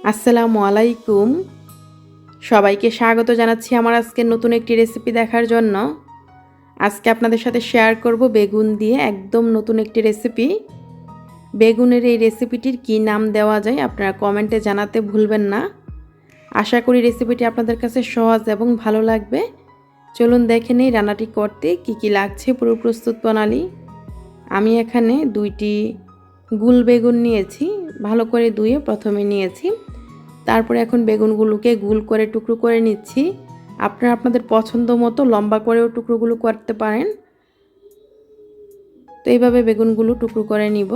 আসসালামু আলাইকুম। সবাইকে স্বাগত জানাচ্ছি আমার আজকের নতুন একটি রেসিপি দেখার জন্য। আজকে আপনাদের সাথে শেয়ার করব বেগুন দিয়ে একদম নতুন একটি রেসিপি। বেগুনের এই রেসিপিটির কী নাম দেওয়া যায় আপনারা কমেন্টে জানাতে ভুলবেন না। আশা করি রেসিপিটি আপনাদের কাছে সহজ এবং ভালো লাগবে। চলুন দেখে নেই রান্নাটি করতে কী কী লাগছে পুরো প্রস্তুত প্রণালী। আমি এখানে 2টি গুল বেগুন নিয়েছি, ভালো করে ধুয়ে প্রথমে নিয়েছি। তারপরে এখন বেগুনগুলোকে গোল করে টুকরো করে নিচ্ছি। আপনারা আপনাদের পছন্দ মতো লম্বা করেও টুকরোগুলো করতে পারেন। তো এইভাবে বেগুনগুলো টুকরো করে নিব।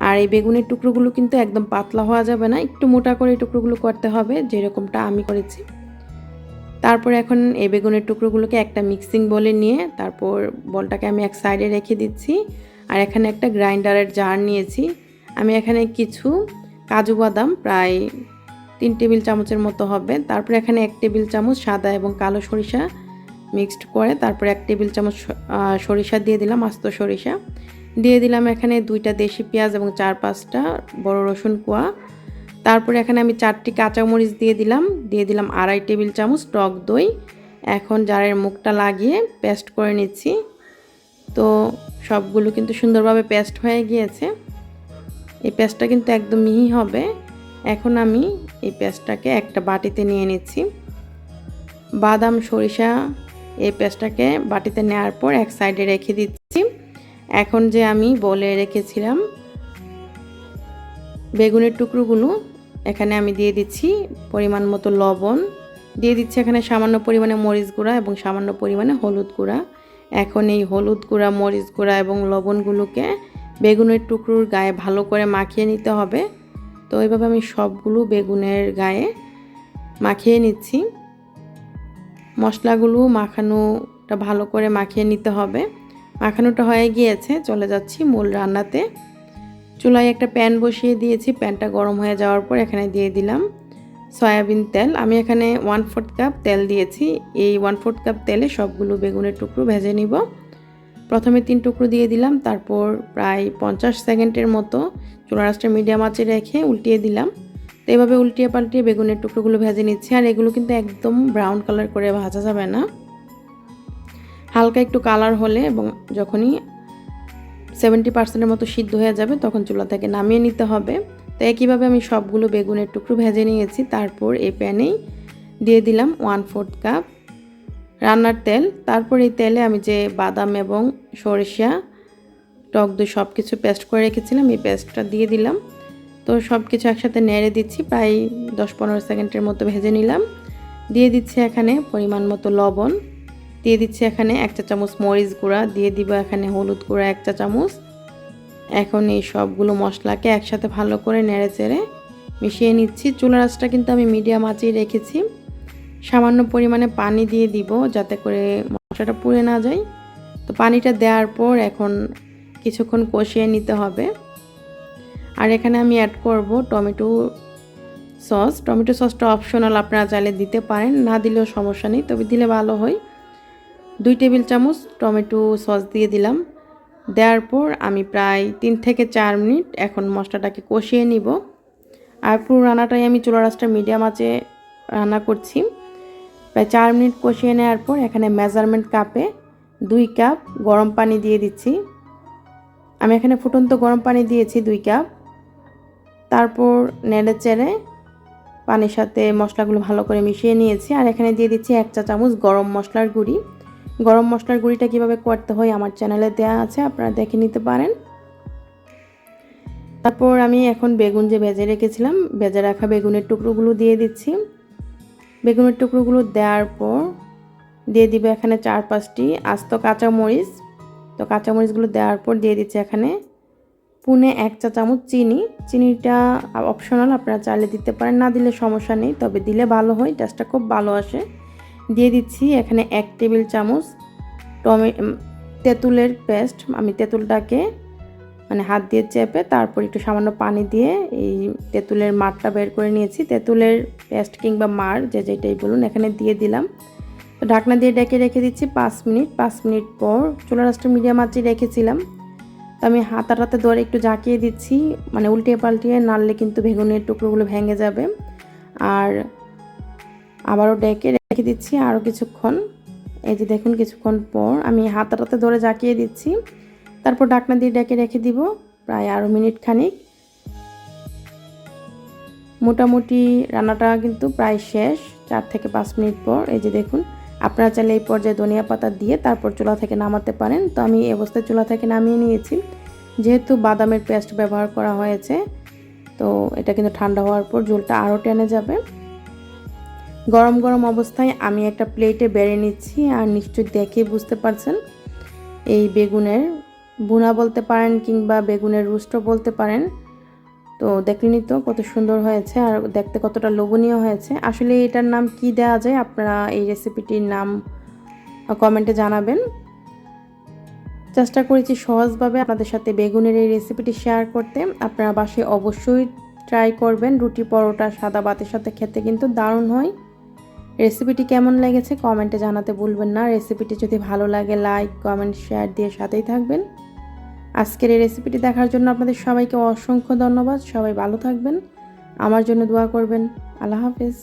আর এই বেগুনের টুকরোগুলো কিন্তু একদম পাতলা হওয়া যাবে না, একটু মোটা করে টুকরোগুলো করতে হবে, যেরকমটা আমি করেছি। তারপরে এখন এই বেগুনের টুকরোগুলোকে একটা মিক্সিং বলে নিয়ে তারপর বলটাকে আমি এক সাইডে রেখে দিচ্ছি। আর এখানে একটা গ্রাইন্ডারের জার নিয়েছি। আমি এখানে কিছু কাজু বাদাম প্রায় 3 টেবিল চামচের মতো হবে। তারপরে এখানে 1 টেবিল চামচ সাদা এবং কালো সরিষা মিক্সড করে তারপরে 1 টেবিল চামচ সরিষা দিয়ে দিলাম, আস্ত সরিষা দিয়ে দিলাম। এখানে 2টা দেশি পেঁয়াজ এবং 4-5টা বড় রসুন কোয়া। তারপরে এখানে আমি 4টি কাঁচামরিচ দিয়ে দিলাম 2.5 টেবিল চামচ টক দই। এখন জারের মুখটা লাগিয়ে পেস্ট করে নিচ্ছি। তো সবগুলো কিন্তু সুন্দরভাবে পেস্ট হয়ে গিয়েছে। এই পেস্টটা কিন্তু একদম মিহি হবে। এখন আমি এই পেস্টটাকে একটা বাটিতে নিয়ে নিচ্ছি। বাদাম সরিষা এই পেস্টটাকে বাটিতে নেওয়ার পর এক সাইডে রেখে দিচ্ছি। এখন যে আমি বলে রেখেছিলাম বেগুনের টুকরোগুলো এখানে আমি দিয়ে দিচ্ছি পরিমাণ মতো লবণ, দিয়ে দিচ্ছি এখানে সামান্য পরিমাণে মরিচ গুঁড়া এবং সামান্য পরিমাণে হলুদ গুঁড়া। এখন এই হলুদ গুঁড়া, মরিচ গুঁড়া এবং লবণগুলোকে বেগুনের টুকরোর গায়ে ভালো করে মাখিয়ে নিতে হবে। তো এইভাবে আমি সবগুলো বেগুনের গায়ে মাখিয়ে নিচ্ছি। মশলাগুলো মাখানোটা ভালো করে মাখিয়ে নিতে হবে। মাখানোটা হয়ে গিয়েছে, চলে যাচ্ছি মূল রান্নাতে। চুলায় একটা প্যান বসিয়ে দিয়েছি। প্যানটা গরম হয়ে যাওয়ার পর এখানে দিয়ে দিলাম সয়াবিন তেল। আমি এখানে 1/4 কাপ তেল দিয়েছি। এই 1/4 কাপ তেলে সবগুলো বেগুনের টুকরো ভেজে নিব। প্রথমে 3 টুকরো দিয়ে দিলাম, তারপর প্রায় 50 সেকেন্ডের মতো চুলার আঁচটা মিডিয়াম আঁচে রেখে উল্টিয়ে দিলাম। তো এইভাবে উল্টিয়ে পাল্টিয়ে বেগুনের টুকরোগুলো ভেজে নিচ্ছি। আর এগুলো কিন্তু একদম ব্রাউন কালার করে ভাজা যাবে না, হালকা একটু কালার হলে এবং যখনই 70% মতো সিদ্ধ হয়ে যাবে তখন চুলা থেকে নামিয়ে নিতে হবে। তো একইভাবে আমি সবগুলো বেগুনের টুকরো ভেজে নিয়েছি। তারপর এই প্যানেই দিয়ে দিলাম 1/4 কাপ রান্নার তেল। তারপর এই তেলে আমি যে বাদাম এবং সরিষা, টক দই সব কিছু পেস্ট করে রেখেছিলাম এই পেস্টটা দিয়ে দিলাম। তো সব কিছু একসাথে নেড়ে দিচ্ছি, প্রায় 10-15 সেকেন্ডের মতো ভেজে নিলাম। দিয়ে দিচ্ছি এখানে পরিমাণ মতো লবণ, দিয়ে দিচ্ছি এখানে 1 চা চামচ মরিচ গুঁড়া, দিয়ে দিব এখানে হলুদ গুঁড়া 1 চা চামচ। এখন এই সবগুলো মশলাকে একসাথে ভালো করে নেড়ে চেড়ে মিশিয়ে নিচ্ছি। চুলার আঁচটা কিন্তু আমি মিডিয়াম আঁচেই রেখেছি। সামান্য পরিমাণে পানি দিয়ে দিব যাতে করে মশলাটা পুড়ে না যায়। তো পানিটা দেওয়ার পর এখন কিছুক্ষণ কষিয়ে নিতে হবে। আর এখানে আমি অ্যাড করব টমেটো সস। টমেটো সসটা অপশনাল, আপনারা চাইলে দিতে পারেন, না দিলেও সমস্যা নেই, তবে দিলে ভালো হয়। 2 টেবিল চামচ টমেটো সস দিয়ে দিলাম। দেওয়ার পর আমি প্রায় 3 থেকে 4 মিনিট এখন মশলাটাকে কষিয়ে নিব। আর পুরো রান্নাটাই আমি চুলার আঁচটা মিডিয়াম আঁচে রান্না করছি। প্রায় 4 মিনিট কষিয়ে নেওয়ার পর এখানে মেজারমেন্ট কাপে 2 কাপ গরম পানি দিয়ে দিচ্ছি। আমি এখানে ফুটন্ত গরম পানি দিয়েছি 2 কাপ। তারপর নেড়ে চেড়ে পানির সাথে মশলাগুলো ভালো করে মিশিয়ে নিয়েছি। আর এখানে দিয়ে দিচ্ছি 1 চা চামচ গরম মশলার গুঁড়ি। গরম মশলার গুঁড়িটা কীভাবে করতে হয় আমার চ্যানেলে দেওয়া আছে, আপনারা দেখে নিতে পারেন। তারপর আমি এখন বেগুন যে ভেজে রেখেছিলাম, ভেজে রাখা বেগুনের টুকরোগুলো দিয়ে দিচ্ছি। বেগুনের টুকরোগুলো দেওয়ার পর দিয়ে দিব এখানে 4-5টি আস্ত কাঁচামরিচ। তো কাঁচামরিচগুলো দেওয়ার পর দিয়ে দিচ্ছি এখানে 1 চা চামচ চিনি। চিনিটা অপশনাল, আপনারা চাইলে দিতে পারেন, না দিলে সমস্যা নেই, তবে দিলে ভালো হয়, টেস্টটা খুব ভালো আসে। দিয়ে দিচ্ছি এখানে 1 টেবিল চামচ তেঁতুলের পেস্ট। আমি তেঁতুলটাকে হাত দিয়ে চেপে তারপর একটু সামান্য পানি দিয়ে এই তেঁতুলের মারটা বের করে নিয়েছি। তেঁতুলের পেস্ট কিংবা মার যেটাই বলুন এখানে দিয়ে দিলাম। তো ঢাকনা দিয়ে ডেকে রেখে দিচ্ছি 5 মিনিট। 5 মিনিট পর চুলার আঁচটা মিডিয়াম আঁচে রেখেছিলাম। তো আমি হাতাটাতে ধরে একটু ঝাঁকিয়ে দিচ্ছি, মানে উল্টিয়ে পাল্টিয়ে নাড়লে কিন্তু বেগুনের টুকরোগুলো ভেঙে যাবে। আর আবারও ডেকে রেখে দিচ্ছি আরও কিছুক্ষণ। এই যে দেখুন কিছুক্ষণ পর আমি হাতাটাতে ধরে ঝাঁকিয়ে দিচ্ছি, তারপর ঢাকনা দিয়ে ডেকে রেখে দিব প্রায় আরও মিনিট খানিক। মোটামুটি রান্নাটা কিন্তু প্রায় শেষ, 4 থেকে 5 মিনিট পর। এই যে দেখুন, আপনারা চাইলে এই পর্যায়ে ধনিয়া পাতা দিয়ে তারপর চুলা থেকে নামাতে পারেন। তো আমি এই অবস্থায় চুলা থেকে নামিয়ে নিয়েছি। যেহেতু বাদামের পেস্ট ব্যবহার করা হয়েছে, তো এটা কিন্তু ঠান্ডা হওয়ার পর ঝোলটা আরও টেনে যাবে। গরম গরম অবস্থায় আমি একটা প্লেটে বেড়ে নিচ্ছি। আর নিশ্চয়ই দেখে বুঝতে পারছেন, এই বেগুনের ভুনা বলতে পারেন কিংবা বেগুনের রোস্টও বলতে পারেন। তো দেখলেনই তো কত সুন্দর হয়েছে আর দেখতে কতটা লোভনীয় হয়েছে। আসলে এটার নাম কি দেওয়া যায়, আপনারা এই রেসিপিটির নাম কমেন্টে জানাবেন। চেষ্টা করেছি সহজভাবে আপনাদের সাথে বেগুনের এই রেসিপিটি শেয়ার করতে। আপনারা বাসায় অবশ্যই ট্রাই করবেন। রুটি, পরোটা, সাদা ভাতের সাথে খেতে কিন্তু দারুণ হয়। রেসিপিটি কেমন লেগেছে কমেন্টে জানাতে ভুলবেন না। রেসিপিটি যদি ভালো লাগে লাইক, কমেন্ট, শেয়ার দিয়ে সাথেই থাকবেন। আজকের এই রেসিপিটি দেখার জন্য আপনাদের সবাইকে অসংখ্য ধন্যবাদ। সবাই ভালো থাকবেন, আমার জন্য দোয়া করবেন। আল্লাহ হাফেজ।